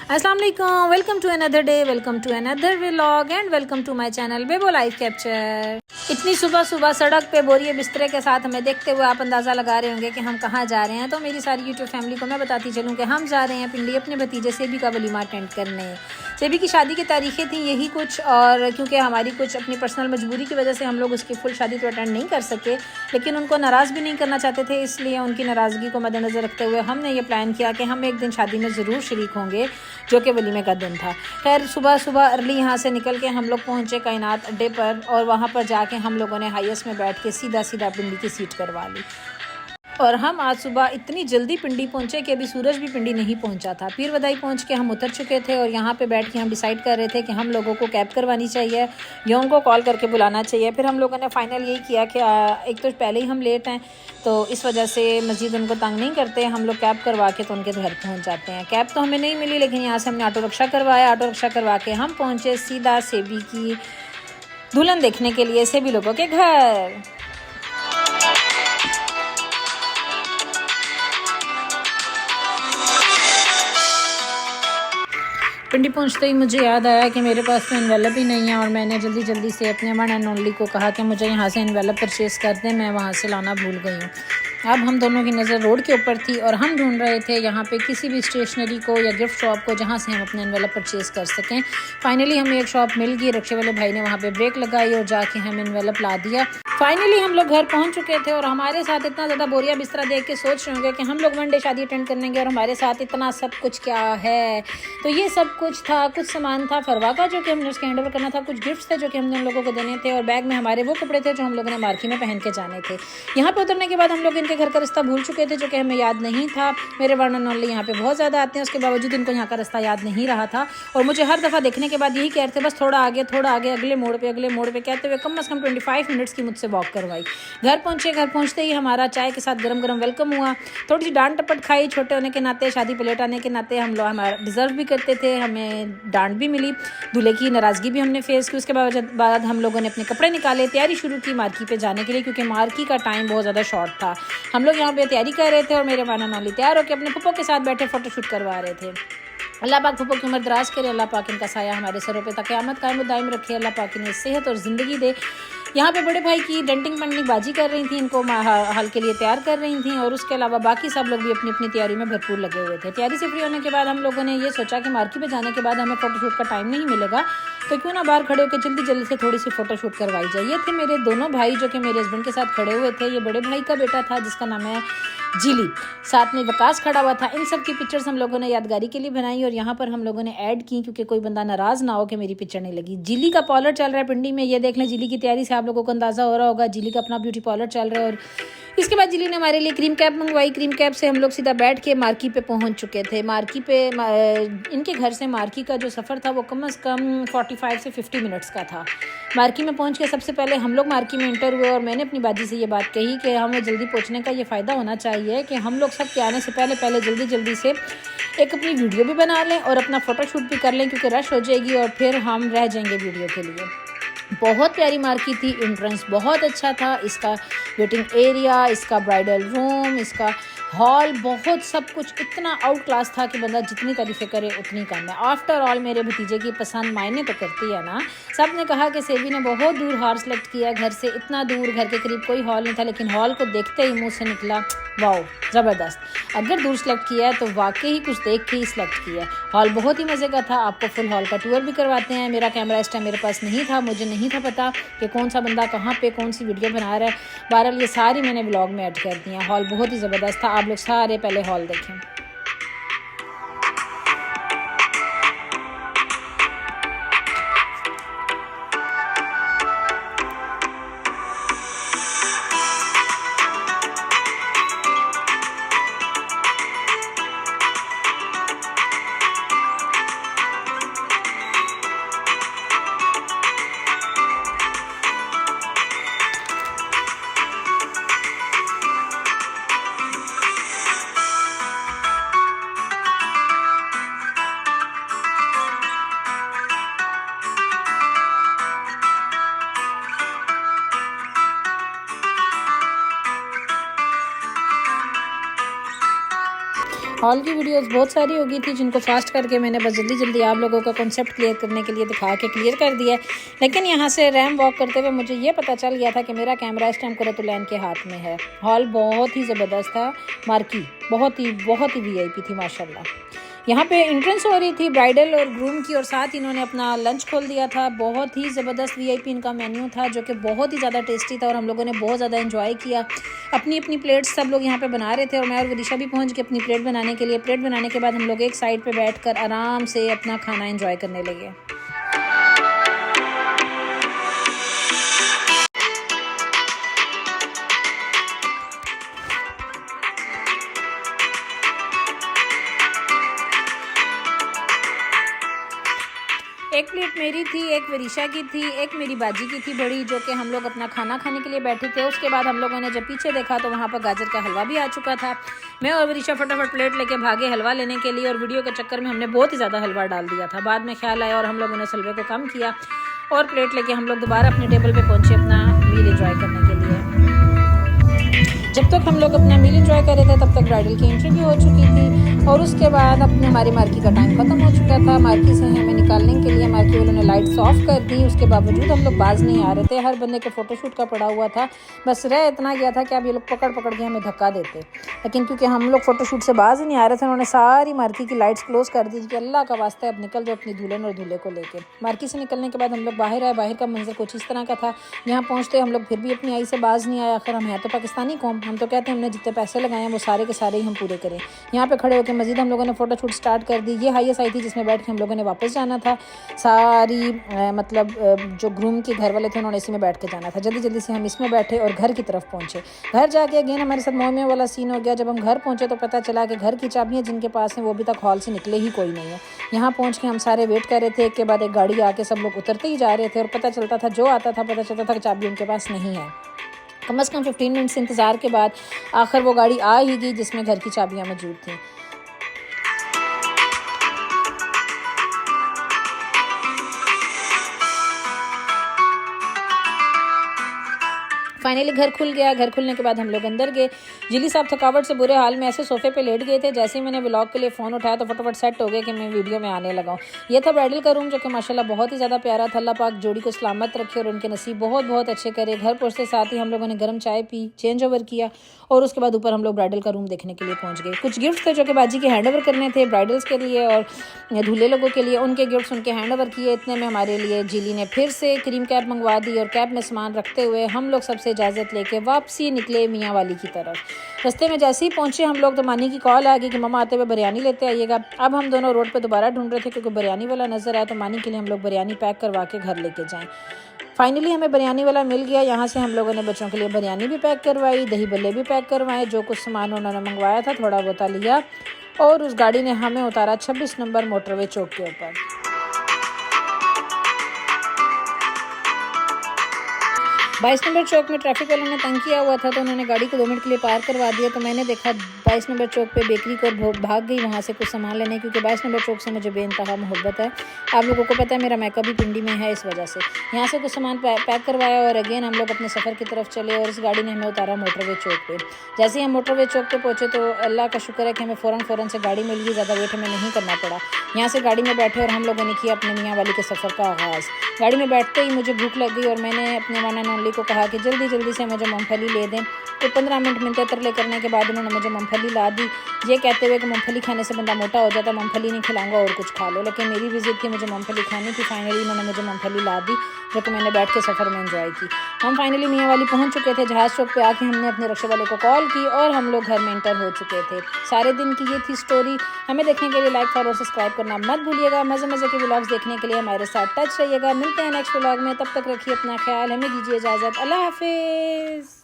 अस्सलाम वालेकुम, welcome to another day, welcome to another vlog and welcome to my channel Bebo life capture. इतनी सुबह सुबह सड़क पे बोरिए बिस्तरे के साथ हमें देखते हुए आप अंदाज़ा लगा रहे होंगे कि हम कहाँ जा रहे हैं। तो मेरी सारी यूट्यूब फैमिली को मैं बताती चलूँ कि हम जा रहे हैं पिंडी अपने भतीजे सेबी का वलीमा अटेंड करने। सेबी की शादी की तारीखें थी यही कुछ, और क्योंकि हमारी कुछ अपनी पर्सनल मजबूरी की वजह से हम लोग उसकी फुल शादी तो अटेंड नहीं कर सके, लेकिन उनको नाराज़ भी नहीं करना चाहते थे, इसलिए उनकी नाराज़गी को मद्देनज़र रखते हुए हमने ये प्लान किया कि हम एक दिन शादी में ज़रूर शरीक होंगे, जो कि वलीमे का दिन था। खैर सुबह सुबह अर्ली यहाँ से निकल के हम लोग पहुँचे कायनात अड्डे पर, और वहाँ पर जाके हम लोगों ने हाईएस्ट में बैठ के सीधा सीधा पिंडी की सीट करवा ली। और हम आज सुबह इतनी जल्दी पिंडी पहुँचे कि अभी सूरज भी पिंडी नहीं पहुँचा था। पीर वदाई पहुँच के हम उतर चुके थे, और यहाँ पे बैठ के हम डिसाइड कर रहे थे कि हम लोगों को कैब करवानी चाहिए या उनको कॉल करके बुलाना चाहिए। फिर हम लोगों ने फाइनल यही किया कि एक तो पहले ही हम लेट हैं, तो इस वजह से मस्जिद उनको तंग नहीं करते, हम लोग कैब करवा के तो उनके घर पहुँच जाते हैं। कैब तो हमें नहीं मिली, लेकिन यहाँ से हमने ऑटो रिक्शा करवाया। ऑटो रिक्शा करवा के हम पहुँचे सीधा सेबी की दुल्हन देखने के लिए, सेबी लोगों के घर। पिंडी पहुंचते ही मुझे याद आया कि मेरे पास तो एनवेलप ही नहीं है, और मैंने जल्दी जल्दी से अपने वन एंड ओनली को कहा कि मुझे यहाँ से एनवेलप परचेज़ कर दें, मैं वहाँ से लाना भूल गई हूँ। अब हम दोनों की नज़र रोड के ऊपर थी, और हम ढूंढ रहे थे यहाँ पे किसी भी स्टेशनरी को या गिफ्ट शॉप को जहाँ से हम अपने एनवेलप परचेज़ कर सकें। फाइनली हमें एक शॉप मिल गई, रिक्शे वाले भाई ने वहाँ पे ब्रेक लगाई और जाके हम एनवेलप ला दिया। फाइनली हम लोग घर पहुँच चुके थे, और हमारे साथ इतना ज़्यादा बोरिया बिस्तरा देख के सोच रहे होंगे कि हम लोग वन डे शादी अटेंड करेंगे और हमारे साथ इतना सब कुछ क्या है। तो ये सब कुछ था, कुछ सामान था फरवा का जो कि हमने उसके हैंड ओवर करना था, कुछ गिफ्ट्स थे जो कि हमने उन लोगों को देने थे, और बैग में हमारे वो कपड़े थे जो हम लोगों ने मार्की में पहन के जाने थे। यहाँ पे उतरने के बाद हम लोग इनके घर का रास्ता भूल चुके थे, जो कि हमें याद नहीं था। मेरे वन एंड ओनली यहाँ पे बहुत ज़्यादा आते हैं, उसके बावजूद इनको यहाँ का रास्ता याद नहीं रहा था, और मुझे हर दफ़ा देखने के बाद यही कह रहे थे बस थोड़ा आगे अगले मोड़ पे कहते हुए कम से कम 25 मिनट्स की मुझसे वॉक करवाई। घर पहुँचे, घर पहुँचते ही हमारा चाय के साथ गरम गरम वेलकम हुआ। थोड़ी सी डांट टपट खाई, छोटे होने के नाते, शादी पे लेट आने के नाते हम लोग हमारा डिज़र्व भी करते थे, हमें डांट भी मिली, दूल्हे की नाराज़गी भी हमने फेस की। उसके बाद हम लोगों ने अपने कपड़े निकाले, तैयारी शुरू की मार्की पे जाने के लिए, क्योंकि मार्की का टाइम बहुत ज़्यादा शॉर्ट था। हम लोग यहाँ पे तैयारी कर रहे थे, और मेरे वन एंड ओनली तैयार होकर अपने पप्पो के साथ बैठे फ़ोटोशूट करवा रहे थे। अल्लाह पाक पप्पो की उम्र दराज करे, अल्लाह पाक इनका साया हमारे सरों पे तक क़यामत कायम दायम रखे, अल्लाह पाक इन्हें सेहत और ज़िंदगी दे। यहाँ पे बड़े भाई की डेंटिंग पेंटिंग बाजी कर रही थी, इनको हाल के लिए तैयार कर रही थी, और उसके अलावा बाकी सब लोग भी अपनी अपनी तैयारी में भरपूर लगे हुए थे। तैयारी से फ्री होने के बाद हम लोगों ने ये सोचा कि मार्केट पे जाने के बाद हमें फ़ोटोशूट का टाइम नहीं मिलेगा, तो क्यों ना बाहर खड़े होकर जल्दी जल्दी से थोड़ी सी फ़ोटोशूट करवाई जाए। ये थे मेरे दोनों भाई जो कि मेरे हस्बैंड के साथ खड़े हुए थे। ये बड़े भाई का बेटा था जिसका नाम है जिली, साथ में वकास खड़ा हुआ था। इन सब की पिक्चर्स हम लोगों ने यादगारी के लिए बनाई, और यहाँ पर हम लोगों ने ऐड की क्योंकि कोई बंदा नाराज़ ना हो कि मेरी पिक्चर नहीं लगी। जिली का पार्लर चल रहा है पिंडी में, ये देख लें। जिली की तैयारी से आप लोगों को अंदाज़ा हो रहा होगा, जिली का अपना ब्यूटी पार्लर चल रहा है। और इसके बाद जिली ने हमारे लिए क्रीम कैप मंगवाई। क्रीम कैप से हम लोग सीधा बैठ के मार्की पे पहुंच चुके थे। मार्की पे इनके घर से मार्की का जो सफ़र था वो कम से कम 45 से 50 मिनट्स का था। मार्की में पहुंच के सबसे पहले हम लोग मार्की में इंटर हुए, और मैंने अपनी बाजी से ये बात कही कि हमें जल्दी पहुंचने का ये फ़ायदा होना चाहिए कि हम लोग सब के आने से पहले जल्दी से एक अपनी वीडियो भी बना लें और अपना फ़ोटोशूट भी कर लें, क्योंकि रश हो जाएगी और फिर हम रह जाएंगे वीडियो के लिए। बहुत प्यारी मार्केट थी, एंट्रेंस बहुत अच्छा था, इसका वेटिंग एरिया, इसका ब्राइडल रूम, इसका हॉल, बहुत सब कुछ इतना आउट क्लास था कि बंदा जितनी तारीफ़ें करे उतनी कम है। आफ्टर ऑल मेरे भतीजे की पसंद मायने तो करती है ना। सब ने कहा कि सेबी ने बहुत दूर हॉल सेलेक्ट किया, घर से इतना दूर, घर के करीब कोई हॉल नहीं था, लेकिन हॉल को देखते ही मुँह से निकला वाओ ज़बरदस्त। अगर दूर सेलेक्ट किया है तो वाकई ही कुछ देख के ही सिलेक्ट किया है। हॉल बहुत ही मज़े का था, आपको फुल हॉल का टूर भी करवाते हैं। मेरा कैमरा इस टाइम मेरे पास नहीं था, मुझे नहीं था पता कि कौन सा बंदा कहाँ पे कौन सी वीडियो बना रहा है। बहरहाल ये सारी मैंने व्लॉग में ऐड कर दी हैं। हॉल बहुत ही ज़बरदस्त था, आप लोग सारे पहले हॉल देखें। हॉल की वीडियोस बहुत सारी हो गई थी जिनको फास्ट करके मैंने बस जल्दी जल्दी आप लोगों का कॉन्सेप्ट क्लियर करने के लिए दिखा के क्लियर कर दिया है। लेकिन यहाँ से रैम वॉक करते हुए मुझे ये पता चल गया था कि मेरा कैमरा इस टाइम कुरतुलैन के हाथ में है। हॉल बहुत ही ज़बरदस्त था, मार्की बहुत ही वीआईपी थी माशाल्लाह। यहाँ पे एंट्रेंस हो रही थी ब्राइडल और ग्रूम की और साथ इन्होंने अपना लंच खोल दिया था। बहुत ही ज़बरदस्त वीआईपी इनका मेन्यू था जो कि बहुत ही ज़्यादा टेस्टी था और हम लोगों ने बहुत ज़्यादा एंजॉय किया। अपनी अपनी प्लेट्स सब लोग यहाँ पे बना रहे थे और मैं और विदिशा भी पहुँच गए अपनी प्लेट बनाने के लिए। प्लेट बनाने के बाद हम लोग एक साइड पर बैठ कर आराम से अपना खाना एंजॉय करने लगे। एक प्लेट मेरी थी, एक विदिशा की थी, एक मेरी बाजी की थी बड़ी, जो कि हम लोग अपना खाना खाने के लिए बैठे थे। उसके बाद हम लोगों ने जब पीछे देखा तो वहाँ पर गाजर का हलवा भी आ चुका था। मैं और विदिशा फटाफट प्लेट लेके भागे हलवा लेने के लिए और वीडियो के चक्कर में हमने बहुत ही ज़्यादा हलवा डाल दिया था। बाद में ख्याल आया और हम लोगों ने हलवे को कम किया और प्लेट लेके हम लोग दोबारा अपने टेबल पर पहुँचे अपना मील इंजॉय करने के लिए। जब तक हम लोग अपना मील इंजॉय कर रहे थे तब तक ब्राइडल की एंट्री भी हो चुकी थी और उसके बाद अपने हमारी मार्की का टाइम ख़त्म हो चुका था। मार्की से हमें निकालने के लिए मार्की वालों ने लाइट्स ऑफ कर दी। उसके बावजूद हम लोग बाज नहीं आ रहे थे, हर बंदे के फ़ोटोशूट का पड़ा हुआ था। बस रह इतना गया था कि अब ये लोग पकड़ पकड़ के हमें धक्का देते, लेकिन क्योंकि हम लोग फ़ोटोशूट से बाज नहीं आ रहे थे उन्होंने सारी मार्की की लाइट्स क्लोज़ कर दी कि अल्लाह का वास्ता अब निकल जाओ अपनी दुल्हन और दूल्हे को लेकर। मार्की से निकलने के बाद हम लोग बाहर आए। बाहर का मंजर कुछ इस तरह का था। यहाँ पहुँचते हम लोग फिर भी अपनी आई से बाज नहीं आया। आखिर हम हैं तो पाकिस्तानी कौम, हम तो कहते हैं हमने जितने पैसे लगाए हैं वो सारे के सारे ही हम पूरे करें। यहाँ पे खड़े होकर मजीद हम लोगों ने फ़ोटोशूट स्टार्ट कर दी। ये हाईएस्ट आई थी जिसमें बैठ के हम लोगों ने वापस जाना था। सारी जो ग्रूम के घर वाले थे उन्होंने इसी में बैठ के जाना था। जल्दी जल्दी से हम इसमें बैठे और घर की तरफ पहुँचे। घर जाके अगेन हमारे साथ मोहम्मद वाला सीन हो गया। जब हम घर पहुँचे तो पता चला कि घर की चाबियाँ जिनके पास हैं वो अभी तक हॉल से निकले ही कोई नहीं है। यहाँ पहुँच के हम सारे वेट कर रहे थे। एक के बाद एक गाड़ी आके सब लोग उतरते ही जा रहे थे और पता चलता था जो आता था पता चलता था कि चाबी उनके पास नहीं है। कम से कम 15 मिनट्स इंतज़ार के बाद आखिर वो गाड़ी आ ही गई जिसमें घर की चाबियाँ मौजूद थीं। फाइनली घर खुल गया। घर खुलने के बाद हम लोग अंदर गए। जिली साहब थकावट से बुरे हाल में ऐसे सोफे पे लेट गए थे। जैसे ही मैंने व्लॉग के लिए फ़ोन उठाया तो फटाफट सेट हो गए कि मैं वीडियो में आने लगा हूँ। ये था ब्राइडल का रूम जो कि माशाल्लाह बहुत ही ज़्यादा प्यारा था। अल्लाह पाक जोड़ी को सलामत रखे और उनके नसीब बहुत अच्छे करे। घर पहुँचते साथ ही हम लोगों ने गर्म चाय पी, चेंज ओवर किया और उसके बाद ऊपर हम लोग ब्राइडल का रूम देखने के लिए पहुँच गए। कुछ गिफ्ट थे जो कि बाजी के हैंड ओवर करने थे ब्राइडल्स के लिए और दूल्हे लोगों के लिए। उनके गिफ्ट्स उनके हैंड ओवर किए। इतने में हमारे लिए जिली ने फिर से क्रीम कैप मंगवा दी और कैप में सामान रखते हुए हम लोग सबसे इजाज़त लेके वापसी निकले मियाँ वाली की तरफ। रास्ते में जैसे ही पहुँचे हम लोग तो मानी की कॉल आ गई कि मम्मा आते हुए बिरयानी लेते आइएगा। अब हम दोनों रोड पे दोबारा ढूंढ रहे थे क्योंकि बिरयानी वाला नज़र आया तो मानी के लिए हम लोग बिरयानी पैक करवा के घर लेके जाएं। फाइनली हमें बिरयानी वाला मिल गया। यहाँ से हम लोगों ने बच्चों के लिए बिरयानी भी पैक करवाई, दही बल्ले भी पैक करवाए। जो कुछ सामान उन्होंने मंगवाया था थोड़ा बहुत लिया और उस गाड़ी ने हमें उतारा 26 नंबर मोटरवे चौक के ऊपर। 22 नंबर चौक में ट्रैफिक वालों ने तंग किया हुआ था तो उन्होंने गाड़ी को 2 मिनट के लिए पार करवा दिया। तो मैंने देखा 22 नंबर चौक पे बेकरी को भाग गई वहाँ से कुछ सामान लेने, क्योंकि 22 नंबर चौक से मुझे बेइंतहा मोहब्बत है। आप लोगों को पता है मेरा मैका भी पिंडी में है, इस वजह से यहाँ से कुछ सामान पैक करवाया और अगेन हम लोग अपने सफ़र की तरफ चले और इस गाड़ी ने हमें उतारा मोटरवे चौक पे। जैसे ही हम मोटरवे चौक पे पहुँचे तो अल्लाह का शुक्र है कि हमें फ़ौरन से गाड़ी मिल गई, ज़्यादा वेट हमें नहीं करना पड़ा। यहाँ से गाड़ी में बैठे और हम लोगों ने किया अपने मियाँ वाली के सफ़र का आगाज़। गाड़ी में बैठते ही मुझे भूख लग गई और मैंने अपने वन एंड ओनली को कहा कि जल्दी से मुझे मूंगफली ले दें। तो 15 मिनट मिलते तरले करने के बाद उन्होंने मुझे मूंगफली ला दी, ये कहते हुए कि मूंगफली खाने से बंदा मोटा हो जाता, मूंगफली नहीं खिलाऊंगा और कुछ खा लो। लेकिन मेरी विजिट थी, मुझे मूंगफली खानी थी। फाइनली उन्होंने मुझे मूंगफली ला दी जो कि मैंने बैठ के सफ़र में एंजॉय की। हम फाइनली मियाँ वाली पहुँच चुके थे। जहाज़ चौक पे आके हमने अपने रक्षा वाले को कॉल की और हम लोग घर में इंटर हो चुके थे। सारे दिन की ये थी स्टोरी। हमें देखने के लिए लाइक फॉलो सब्सक्राइब करना मत भूलिएगा। मज़े के व्लॉग्स देखने के लिए हमारे साथ टच रहिएगा। मिलते हैं नेक्स्ट व्लॉग में, तब तक रखिए अपना ख्याल, हमें दीजिए इजाज़त। अल्लाह हाफिज़।